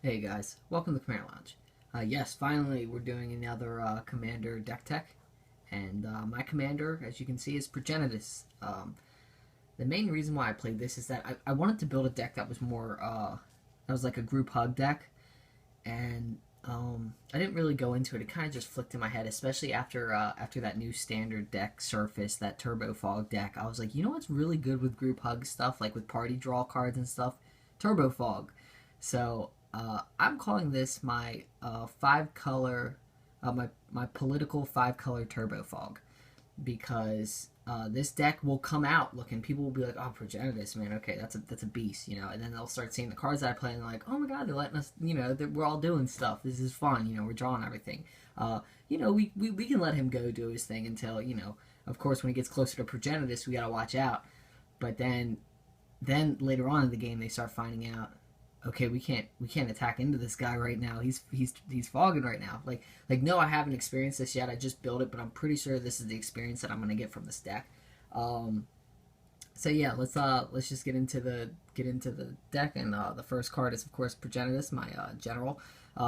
Hey guys, welcome to Commander Lounge. Yes, finally we're doing another Commander deck tech, and my commander, as you can see, is Progenitus. The main reason why I played this is that I wanted to build a deck that was more, that was like a group hug deck, and I didn't really go into it. It kind of just flicked in my head, especially after that new standard deck surfaced, that Turbo Fog deck. I was like, you know what's really good with group hug stuff, like with party draw cards and stuff? Turbo Fog. So I'm calling this my five color, my political 5-color Turbo Fog, because this deck will come out looking. People will be like, "Oh, Progenitus, man, okay, that's a beast," you know. And then they'll start seeing the cards that I play, and they're like, "Oh my god, they're letting us, you know, we're all doing stuff. This is fun, you know. We're drawing everything. We can let him go do his thing until, you know, of course, when he gets closer to Progenitus, we gotta watch out. But then later on in the game, they start finding out, okay, we can't attack into this guy right now. He's fogging right now. No, I haven't experienced this yet. I just built it, but I'm pretty sure this is the experience that I'm gonna get from this deck. So yeah, let's just get into the deck. And the first card is of course Progenitus, my general.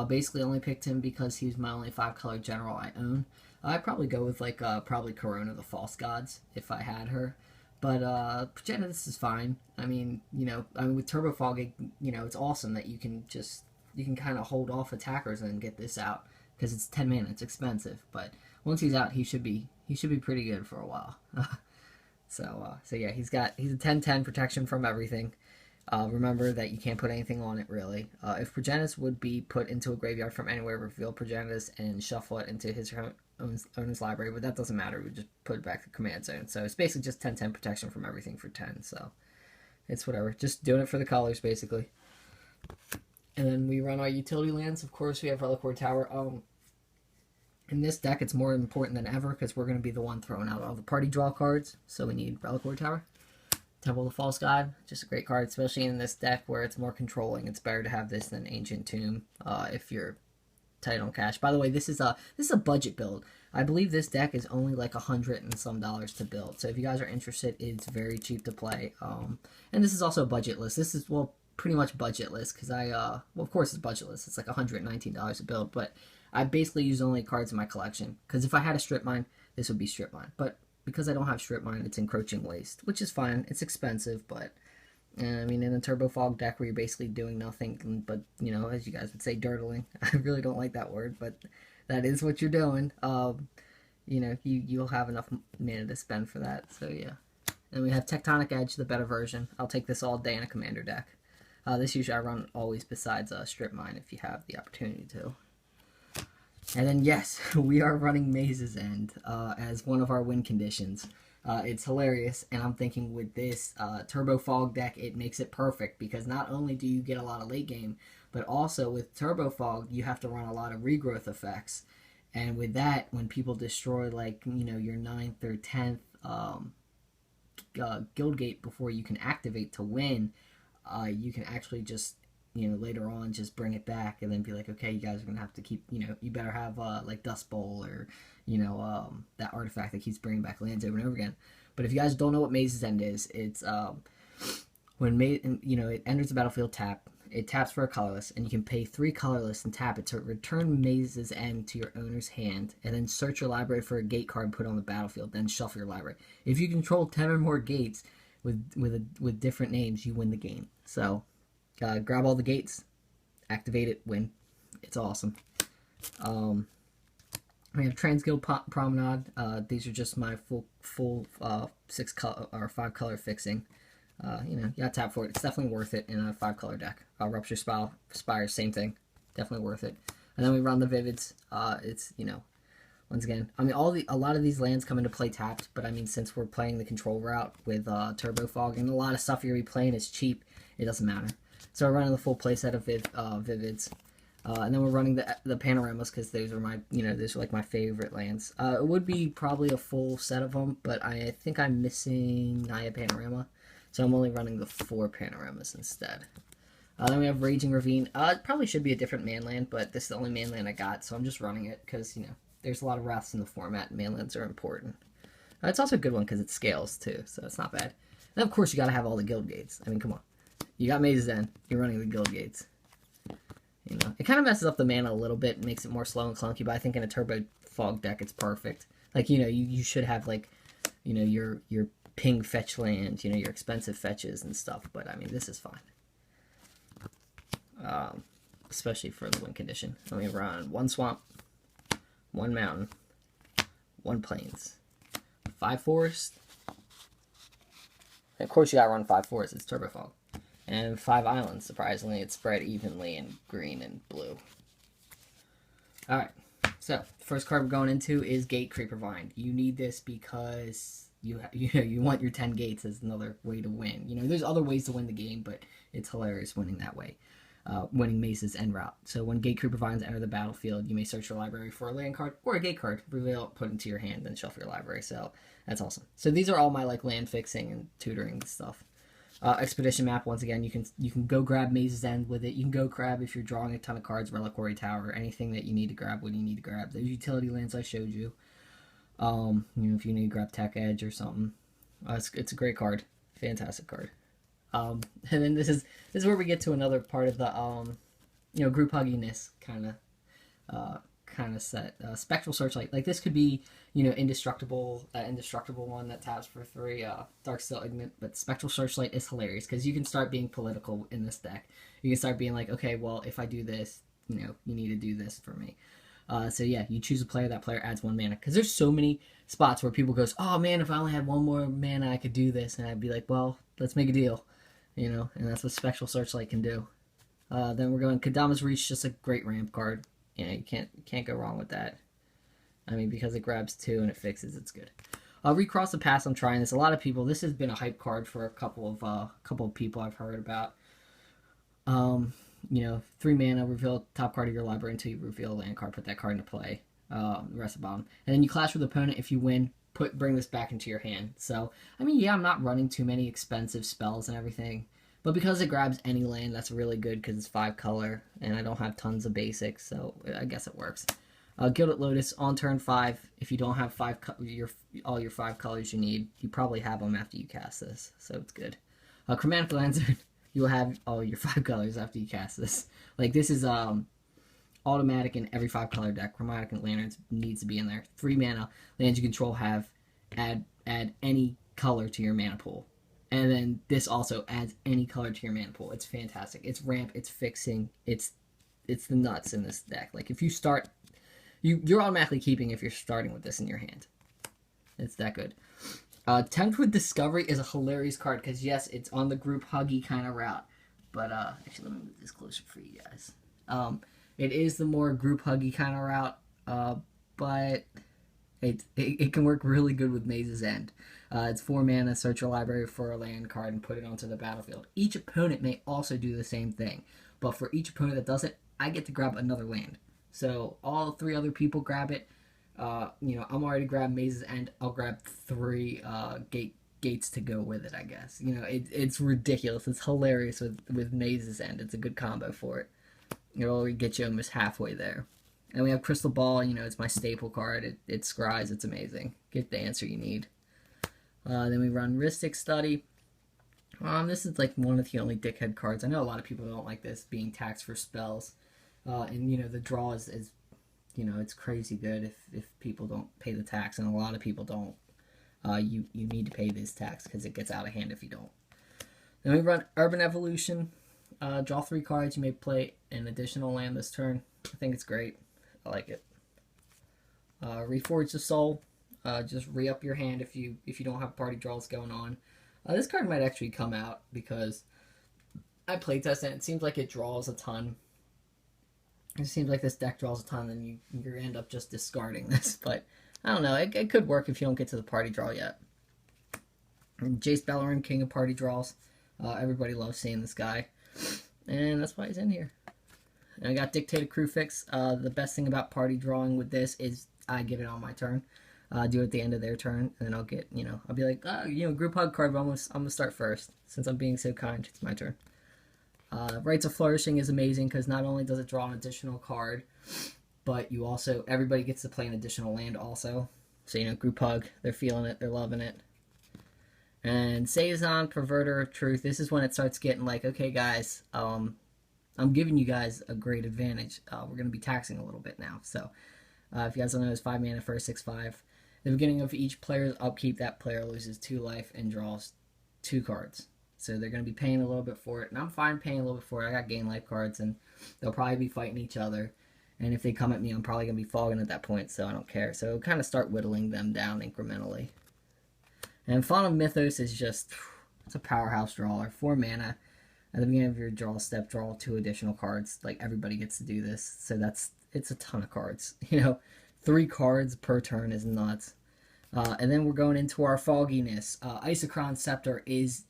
Basically only picked him because he's my only 5-color general I own. I'd probably go with probably Corona the False Gods if I had her. But Progenitus is fine. I mean, with Turbo Fog, it's awesome that you can kind of hold off attackers and get this out because it's 10 mana. It's expensive, but once he's out, he should be pretty good for a while. So yeah, he's a 10/10 protection from everything. Remember that you can't put anything on it, really. If Progenitus would be put into a graveyard from anywhere, reveal Progenitus and shuffle it into his owner's library, but that doesn't matter. We just put it back to command zone. So it's basically just 10/10 protection from everything for 10. So it's whatever. Just doing it for the colors, basically. And then we run our utility lands. Of course, we have Reliquary Tower. In this deck, it's more important than ever because we're going to be the one throwing out all the party draw cards. So we need Reliquary Tower. Temple of the False God, just a great card, especially in this deck where it's more controlling. It's better to have this than Ancient Tomb if you're tight on cash. By the way, this is a budget build. I believe this deck is only like $100 and some to build. So if you guys are interested, it's very cheap to play. And this is also a budget list. This is, well, pretty much budget list because well, of course it's budget list. It's like $119 to build, but I basically use only cards in my collection because if I had a strip mine, this would be strip mine. But because I don't have strip mine, it's encroaching waste, which is fine. It's expensive, but I mean, in a Turbo Fog deck where you're basically doing nothing but, as you guys would say, dirtling. I really don't like that word, but that is what you're doing. You'll have enough mana to spend for that. So yeah. And we have Tectonic Edge, the better version. I'll take this all day in a commander deck. This usually I run always besides strip mine if you have the opportunity to. And then yes, we are running Maze's End as one of our win conditions. It's hilarious, and I'm thinking with this Turbo Fog deck, it makes it perfect because not only do you get a lot of late game, but also with Turbo Fog, you have to run a lot of regrowth effects. And with that, when people destroy your 9th or 10th guild gate before you can activate to win, you can actually just later on just bring it back and then be like, okay, you guys are gonna have to keep, you better have like Dust Bowl or that artifact that keeps bringing back lands over and over again. But if you guys don't know what Maze's End is, it's when it enters the battlefield tap, it taps for a colorless, and you can pay 3 colorless and tap it to return Maze's End to your owner's hand, and then search your library for a gate card and put it on the battlefield, then shuffle your library. If you control 10 or more gates with different names, you win the game. So grab all the gates, activate it, win. It's awesome. We have Transguild Promenade. These are just my full 6-color or 5-color fixing. You gotta tap for it. It's definitely worth it in a 5-color deck. Rupture Spire, same thing. Definitely worth it. And then we run the Vivids. It's once again, I mean a lot of these lands come into play tapped, but I mean since we're playing the control route with Turbo Fog and a lot of stuff you're replaying is cheap, it doesn't matter. So we're running the full playset of Vivids. And then we're running the panoramas because those are my, those are like my favorite lands. It would be probably a full set of them, but I think I'm missing Naya Panorama, so I'm only running the 4 panoramas instead. Then we have Raging Ravine. It probably should be a different manland, but this is the only manland I got, so I'm just running it because, there's a lot of wraths in the format, and manlands are important. It's also a good one because it scales too, so it's not bad. And of course, you got to have all the guild gates. I mean, come on. You got Maze's End, you're running the guild gates. You know, it kind of messes up the mana a little bit, makes it more slow and clunky, but I think in a Turbo Fog deck it's perfect. Like, you know, you should have, like, you know, your ping fetch land, you know, your expensive fetches and stuff, but I mean, this is fine. Especially for the win condition. Let me run 1 swamp, 1 mountain, 1 plains, 5 forest. And of course, you gotta run 5 forests, it's Turbo Fog. And 5 islands, surprisingly, it's spread evenly in green and blue. Alright, so the first card we're going into is Gate Creeper Vine. You need this because you want your 10 gates as another way to win. You know, there's other ways to win the game, but it's hilarious winning that way. Winning Maze's end route. So when Gate Creeper Vines enter the battlefield, you may search your library for a land card or a gate card, reveal it, put it into your hand, then shuffle your library. So that's awesome. So these are all my like land fixing and tutoring stuff. Expedition map, once again, you can go grab Maze's End with it. You can go grab, if you're drawing a ton of cards, Reliquary Tower, anything that you need to grab when you need to grab. Those utility lands I showed you. You know, if you need to grab Tech Edge or something. It's a great card. Fantastic card. And then this is where we get to another part of the you know, group hugginess kind of set. Spectral Searchlight, like this could be, you know, indestructible one that taps for 3 Darksteel Ignis, but Spectral Searchlight is hilarious because you can start being political in this deck. You can start being like, okay, well, if I do this, you know, you need to do this for me. So yeah, you choose a player, that player adds 1 mana. Because there's so many spots where people goes, oh man, if I only had 1 more mana, I could do this. And I'd be like, well, let's make a deal. You know, and that's what Spectral Searchlight can do. Then we're going Kadama's Reach, just a great ramp card. You know, you can't go wrong with that. I mean, because it grabs 2 and it fixes, it's good. Recross the Pass, I'm trying this. A lot of people, this has been a hype card for a couple of people I've heard about. You know, 3 mana, reveal top card of your library until you reveal a land card, put that card into play. The rest of the bottom. And then you clash with the opponent. If you win, bring this back into your hand. So, I mean, yeah, I'm not running too many expensive spells and everything. But because it grabs any land, that's really good because it's 5 color, and I don't have tons of basics, so I guess it works. Gilded Lotus, on turn 5, if you don't have all your 5 colors you need, you probably have them after you cast this, so it's good. Chromatic Lantern, you will have all your 5 colors after you cast this. Like, this is automatic in every 5 color deck. Chromatic Lanterns needs to be in there. 3 mana, lands you control have, add any color to your mana pool. And then this also adds any color to your mana pool. It's fantastic. It's ramp, it's fixing, it's the nuts in this deck. Like, if you start, you're automatically keeping if you're starting with this in your hand. It's that good. Tempt with Discovery is a hilarious card because, yes, it's on the group huggy kind of route. But, actually, let me move this closer for you guys. It is the more group huggy kind of route, but it can work really good with Maze's End. It's 4 mana, search your library for a land card and put it onto the battlefield. Each opponent may also do the same thing, but for each opponent that does it, I get to grab another land. So all 3 other people grab it. You know, I'm already grabbed Maze's End. I'll grab 3 gates to go with it, I guess. You know, it's ridiculous. It's hilarious with Maze's End. It's a good combo for it. It'll get you almost halfway there. And we have Crystal Ball. You know, it's my staple card. It scries. It's amazing. Get the answer you need. Then we run Ristic Study. This is like one of the only dickhead cards. I know a lot of people don't like this, being taxed for spells. And, you know, the draw is you know, it's crazy good if people don't pay the tax. And a lot of people don't. You need to pay this tax because it gets out of hand if you don't. Then we run Urban Evolution. Draw 3 cards. You may play an additional land this turn. I think it's great. I like it. Reforge the Soul. Just re-up your hand if you don't have party draws going on. This card might actually come out because I playtest and it seems like it draws a ton. It seems like this deck draws a ton and you end up just discarding this. But I don't know. It could work if you don't get to the party draw yet. And Jace Beleren, King of Party Draws. Everybody loves seeing this guy. And that's why he's in here. And I got Dictated Crewfix. The best thing about party drawing with this is I get it on my turn. Do it at the end of their turn, and then I'll get, you know, I'll be like, you know, group hug card, but I'm gonna start first. Since I'm being so kind, it's my turn. Rites of Flourishing is amazing because not only does it draw an additional card, but you also, everybody gets to play an additional land also. So, you know, group hug, they're feeling it, they're loving it. And Saison, Perverter of Truth, this is when it starts getting like, okay guys, I'm giving you guys a great advantage. We're going to be taxing a little bit now. So if you guys don't know, it's 5 mana for a 6/5. The beginning of each player's upkeep, that player loses 2 life and draws 2 cards. So they're going to be paying a little bit for it. And I'm fine paying a little bit for it. I got gain life cards, and they'll probably be fighting each other. And if they come at me, I'm probably going to be fogging at that point, so I don't care. So kind of start whittling them down incrementally. And Font of Mythos is just, it's a powerhouse drawer. 4 mana. At the beginning of your draw step, draw 2 additional cards. Like, everybody gets to do this. So it's a ton of cards. 3 cards per turn is nuts. And then we're going into our fogginess. Isochron Scepter is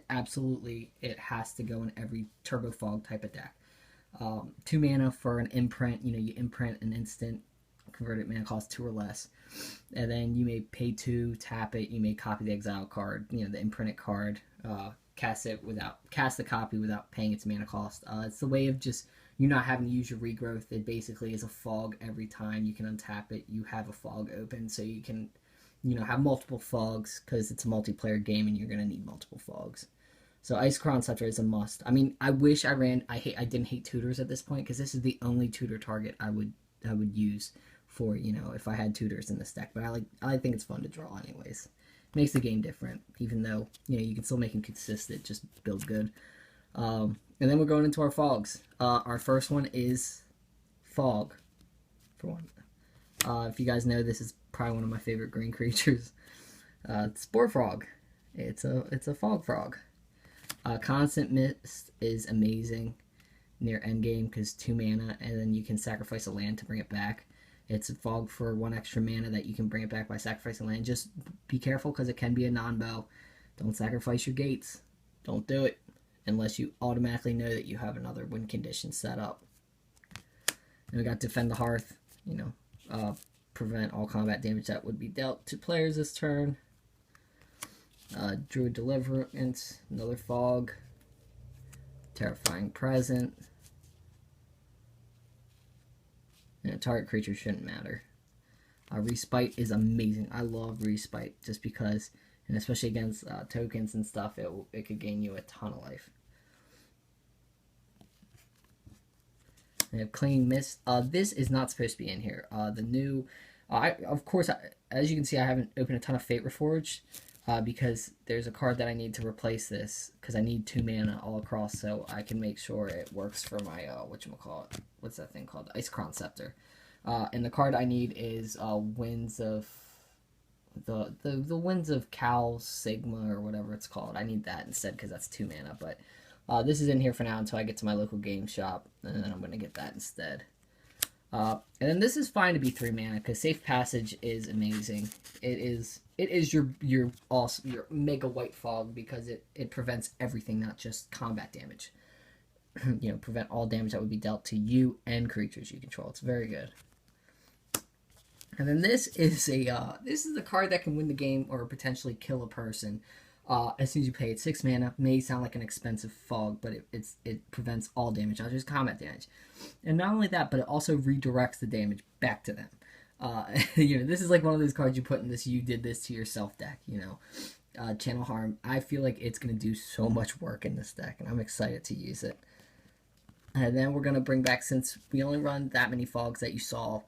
absolutely, it has to go in every Turbo Fog type of deck. 2 mana for an imprint. You imprint an instant, converted mana cost 2 or less. And then you may pay 2, tap it. You may copy the exile card, the imprinted card. Cast the copy without paying its mana cost. It's the way of just you not having to use your regrowth. It basically is a fog every time you can untap it. You have a fog open, so you can, have multiple fogs because it's a multiplayer game and you're gonna need multiple fogs. So Isochron Scepter is a must. I mean, I wish I didn't hate tutors at this point because this is the only tutor target I would use for if I had tutors in this deck. But I think it's fun to draw anyways. Makes the game different, even though you can still make them consistent, just build good. And then we're going into our fogs. Our first one is Fog, for one. If you guys know, this is probably one of my favorite green creatures. Spore Frog. It's a fog frog. Constant Mist is amazing near endgame because 2 mana, and then you can sacrifice a land to bring it back. It's a fog for 1 extra mana that you can bring it back by sacrificing land. Just be careful because it can be a non-bow. Don't sacrifice your gates. Don't do it unless you automatically know that you have another win condition set up. And we got Defend the Hearth. Prevent all combat damage that would be dealt to players this turn. Druid Deliverance, another fog. Terrifying Present. And a target creature shouldn't matter. Respite is amazing. I love Respite just because, and especially against tokens and stuff, it could gain you a ton of life. We have Clinging Mist. This is not supposed to be in here. The new, of course, as you can see, I haven't opened a ton of Fate Reforged because there's a card that I need to replace this because I need 2 mana all across so I can make sure it works for my whatchamacallit. What's that thing called? Isochron Scepter. And the card I need is Winds of the Winds of Cal Sigma or whatever it's called. I need that instead because that's 2 mana. But this is in here for now until I get to my local game shop, and then I'm gonna get that instead. And then this is fine to be 3 mana because Safe Passage is amazing. It is your mega white fog because it prevents everything, not just combat damage. Prevent all damage that would be dealt to you and creatures you control. It's very good. And then this is the card that can win the game or potentially kill a person. As soon as you pay it. 6 mana. May sound like an expensive fog, but it prevents all damage, not just combat damage. And not only that, but it also redirects the damage back to them. This is like one of those cards you put in this "you did this to yourself" deck. Channel Harm. I feel like it's gonna do so much work in this deck, and I'm excited to use it. And then we're going to bring back, since we only run that many fogs that you saw,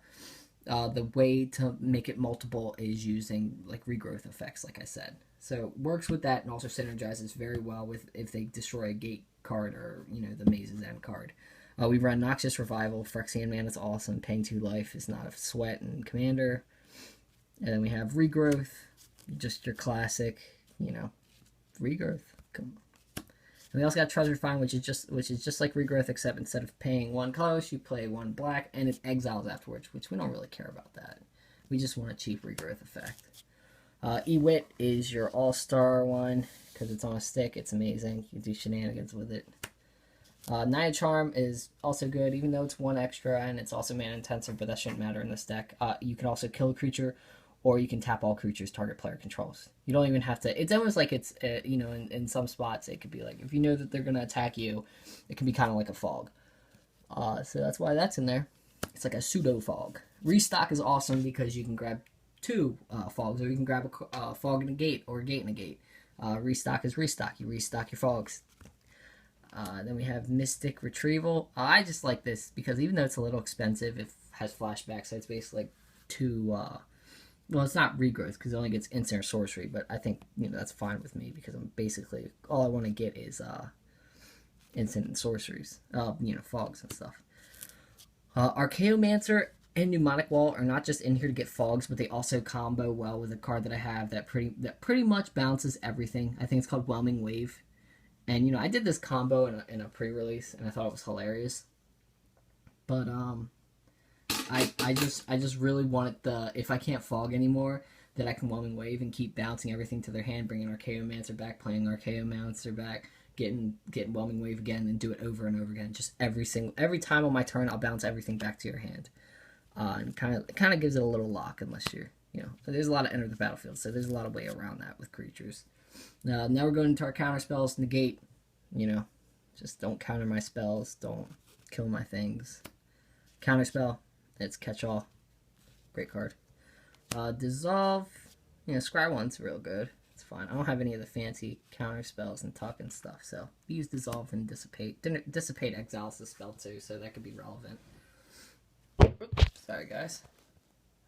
the way to make it multiple is using like regrowth effects, like I said. So works with that and also synergizes very well with if they destroy a gate card or, the Maze's End card. We run Noxious Revival. Phyrexian Man is awesome. Paying 2 life is not a sweat in Commander. And then we have Regrowth, just your classic, Regrowth. Come on. And we also got Treasure Find, which is just like Regrowth, except instead of paying 1 colorless, you play 1 black, and it exiles afterwards, which we don't really care about that. We just want a cheap Regrowth effect. Ewit is your all-star one, because it's on a stick. It's amazing. You can do shenanigans with it. Night Charm is also good, even though it's 1 extra, and it's also mana intensive, but that shouldn't matter in this deck. You can also kill a creature, or you can tap all creatures target player controls. You don't even have to... It's almost like it's, in some spots, it could be like, if you know that they're going to attack you, it can be kind of like a fog. So that's why that's in there. It's like a pseudo-fog. Restock is awesome because you can grab 2 fogs, or you can grab a fog in a gate, or a gate in a gate. Restock is restock. You restock your fogs. Then we have Mystic Retrieval. I just like this because even though it's a little expensive, it has flashback, so it's basically like two. Well, it's not regrowth because it only gets instant or sorcery, but I think that's fine with me because I'm basically all I want to get is instant and sorceries, fogs and stuff. Archaeomancer and Pneumonic Wall are not just in here to get fogs, but they also combo well with a card that I have that pretty much balances everything. I think it's called Whelming Wave. And, I did this combo in a pre-release, and I thought it was hilarious. But, I just really wanted if I can't fog anymore, that I can Whelming Wave and keep bouncing everything to their hand, bringing Archaeomancer back, playing Archaeomancer back, getting Whelming Wave again, and do it over and over again. Just every time on my turn, I'll bounce everything back to your hand. And kind of gives it a little lock, unless you're, there's a lot of enter the battlefield, so there's a lot of way around that with creatures. Now we're going into our counterspells. Negate, just don't counter my spells, don't kill my things. Counterspell, it's catch-all, great card. Dissolve, Scry 1's real good, it's fine. I don't have any of the fancy counterspells and tuck and stuff, so use Dissolve and Dissipate. Dissipate exiles the spell too, so that could be relevant. Oops, sorry guys.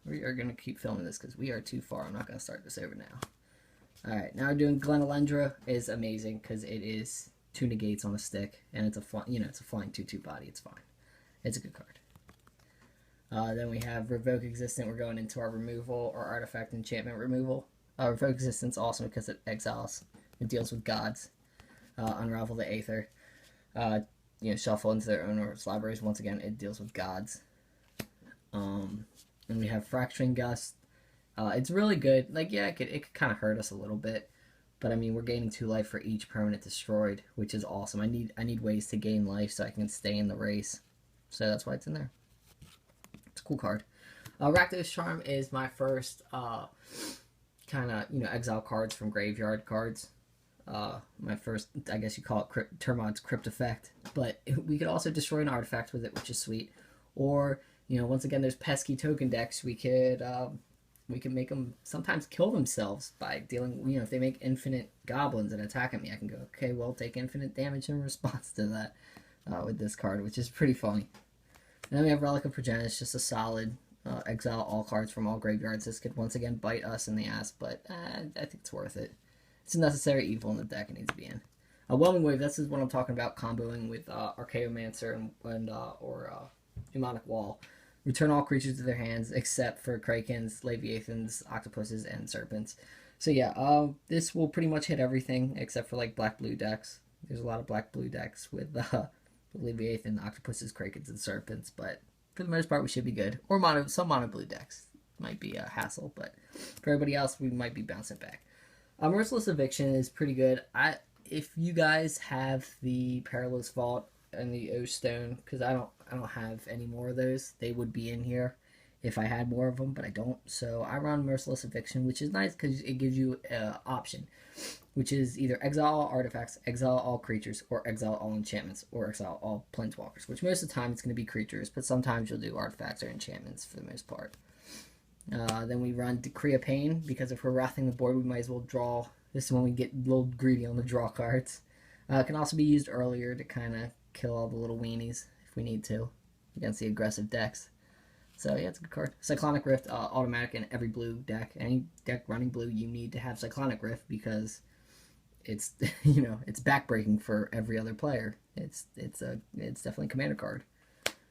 We are going to keep filming this because we are too far. I'm not going to start this over now. Alright, now we're doing Glenalendra. Is amazing because it is 2 negates on a stick, and it's a it's a flying 2/2 body. It's fine. It's a good card. Then we have Revoke Existent. We're going into our removal or artifact enchantment removal. Revoke Existent's awesome because it exiles. It deals with gods. Unravel the Aether. Shuffle into their owner's libraries. Once again, it deals with gods. And we have Fracturing Gust. It's really good. Like, yeah, it could kind of hurt us a little bit, but I mean, we're gaining 2 life for each permanent destroyed, which is awesome. I need ways to gain life so I can stay in the race, so that's why it's in there. It's a cool card. Rakdos Charm is my first kind of exile cards from graveyard cards. My first, I guess you call it Termon's Crypt Effect, but we could also destroy an artifact with it, which is sweet. Or once again, there's pesky token decks. We can make them sometimes kill themselves by dealing, if they make infinite goblins and attack at me, I can go, okay, well, take infinite damage in response to that with this card, which is pretty funny. And then we have Relic of Progenitus, just a solid exile all cards from all graveyards. This could once again bite us in the ass, but I think it's worth it. It's a necessary evil in the deck it needs to be in. Whelming Wave, this is what I'm talking about, comboing with Archaeomancer or Pneumonic Wall. Return all creatures to their hands except for Krakens, Leviathans, Octopuses, and Serpents. So yeah, this will pretty much hit everything except for like black-blue decks. There's a lot of black-blue decks with Leviathan, Octopuses, Krakens, and Serpents, but for the most part we should be good. Or some mono-blue decks might be a hassle, but for everybody else we might be bouncing back. Merciless Eviction is pretty good. If you guys have the Perilous Vault and the O Stone, because I don't have any more of those, they would be in here if I had more of them, but I don't. So I run Merciless Eviction, which is nice because it gives you an option, which is either exile all artifacts, exile all creatures, or exile all enchantments, or exile all planeswalkers, which most of the time it's going to be creatures, but sometimes you'll do artifacts or enchantments for the most part. Then we run Decree of Pain, because if we're wrathing the board, we might as well draw. This is when we get a little greedy on the draw cards. It can also be used earlier to kind of kill all the little weenies if we need to against the aggressive decks. So yeah, it's a good card. Cyclonic Rift, automatic in every blue deck. Any deck running blue, you need to have Cyclonic Rift because it's it's backbreaking for every other player. It's definitely a commander card.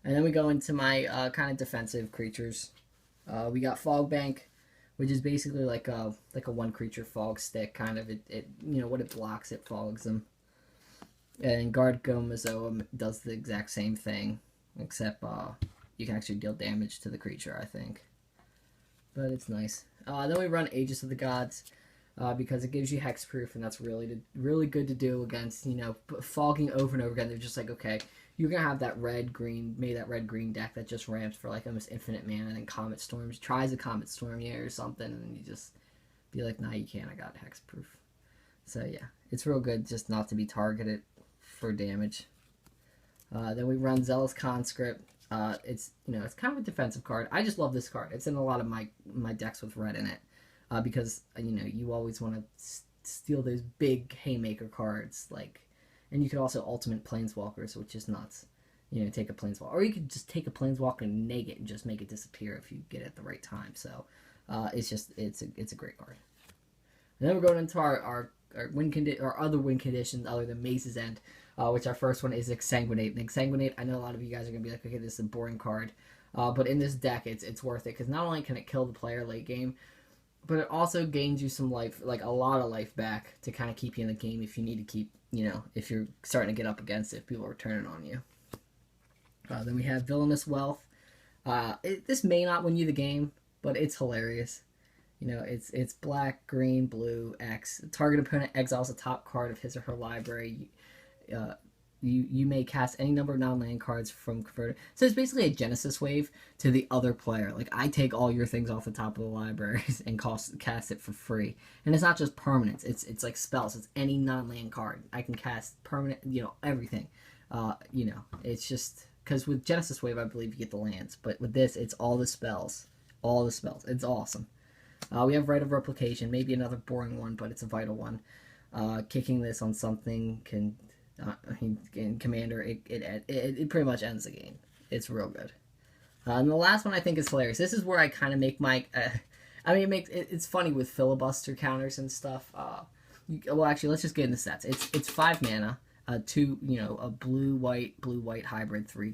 And then we go into my kind of defensive creatures. We got Fog Bank, which is basically like a 1 creature fog stick kind of. It what it blocks, it fogs them. And Guard Gomazoa does the exact same thing, except you can actually deal damage to the creature, I think. But it's nice. Then we run Aegis of the Gods, because it gives you hexproof, and that's really good to do against, fogging over and over again. They're just like, okay, you're going to have that red-green deck that just ramps for like almost infinite mana, and then Comet Storms, tries a Comet Storm you or something, and then you just be like, nah, you can't, I got hexproof. So yeah, it's real good just not to be targeted for damage. Then we run Zealous Conscript. It's it's kind of a defensive card. I just love this card. It's in a lot of my decks with red in it, because you always want to steal those big haymaker cards like And you could also ultimate planeswalkers, which is nuts. You know, take a planeswalker, or you could just take a planeswalker and neg it and just make it disappear if you get it at the right time. So it's a great card. And then we're going into our other win conditions other than Maze's End, which our first one is Exsanguinate. And Exsanguinate, I know a lot of you guys are gonna be like, okay, this is a boring card, but in this deck, it's worth it because not only can it kill the player late game, but it also gains you some life, like a lot of life back to kind of keep you in the game if you need to keep, you know, if you're starting to get up against it, if people are turning on you. Then we have Villainous Wealth. This may not win you the game, but it's hilarious. You know, it's black, green, blue, X. Target opponent exiles a top card of his or her library. You may cast any number of non-land cards from converted. So it's basically a Genesis wave to the other player. Like, I take all your things off the top of the libraries and cast it for free. And it's not just permanents. It's like spells. It's any non-land card. I can cast permanent, you know, everything. You know, it's just... Because with Genesis Wave, I believe you get the lands. But with this, it's all the spells. All the spells. It's awesome. We have Rite of Replication. Maybe another boring one, but it's a vital one. Kicking this on something can... in Commander, it pretty much ends the game. It's real good. And the last one I think is hilarious. This is where I kind of make my... I mean, it's funny with filibuster counters and stuff. Well, actually, let's just get into stats. It's 5 mana. 2, you know, a blue-white hybrid, 3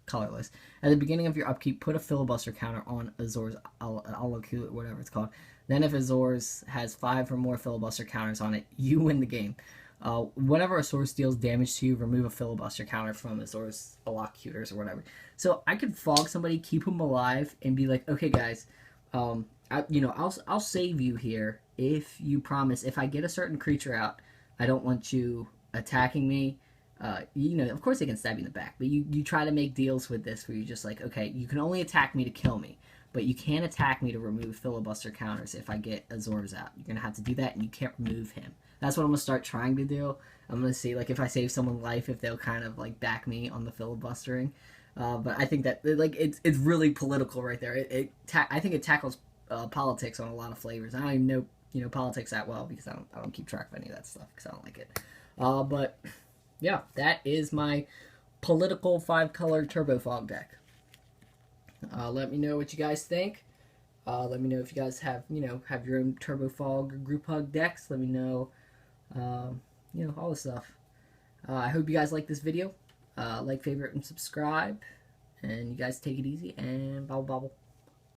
colorless. At the beginning of your upkeep, put a filibuster counter on Azor's Alakut, whatever it's called. Then if Azor's has 5 or more filibuster counters on it, you win the game. Whenever a source deals damage to you, remove a filibuster counter from Azor's Alakuters or whatever. So I could fog somebody, keep them alive, and be like, okay, guys, I'll save you here if you promise, if I get a certain creature out, I don't want you attacking me. You know, of course they can stab you in the back, but you try to make deals with this where you're just like, okay, you can only attack me to kill me, but you can't attack me to remove filibuster counters if I get Azor's out. You're going to have to do that, and you can't remove him. That's what I'm going to start trying to do. I'm going to see, like, if I save someone life, if they'll kind of, like, back me on the filibustering. But I think that, like, it's really political right there. I think it tackles politics on a lot of flavors. I don't even know, you know, politics that well because I don't keep track of any of that stuff because I don't like it. But yeah, that is my political 5-color Turbo Fog deck. Let me know what you guys think. Let me know if you guys have your own Turbo Fog or Group Hug decks. Let me know, all this stuff. I hope you guys like this video. Like, favorite, and subscribe. And you guys take it easy and bobble bobble.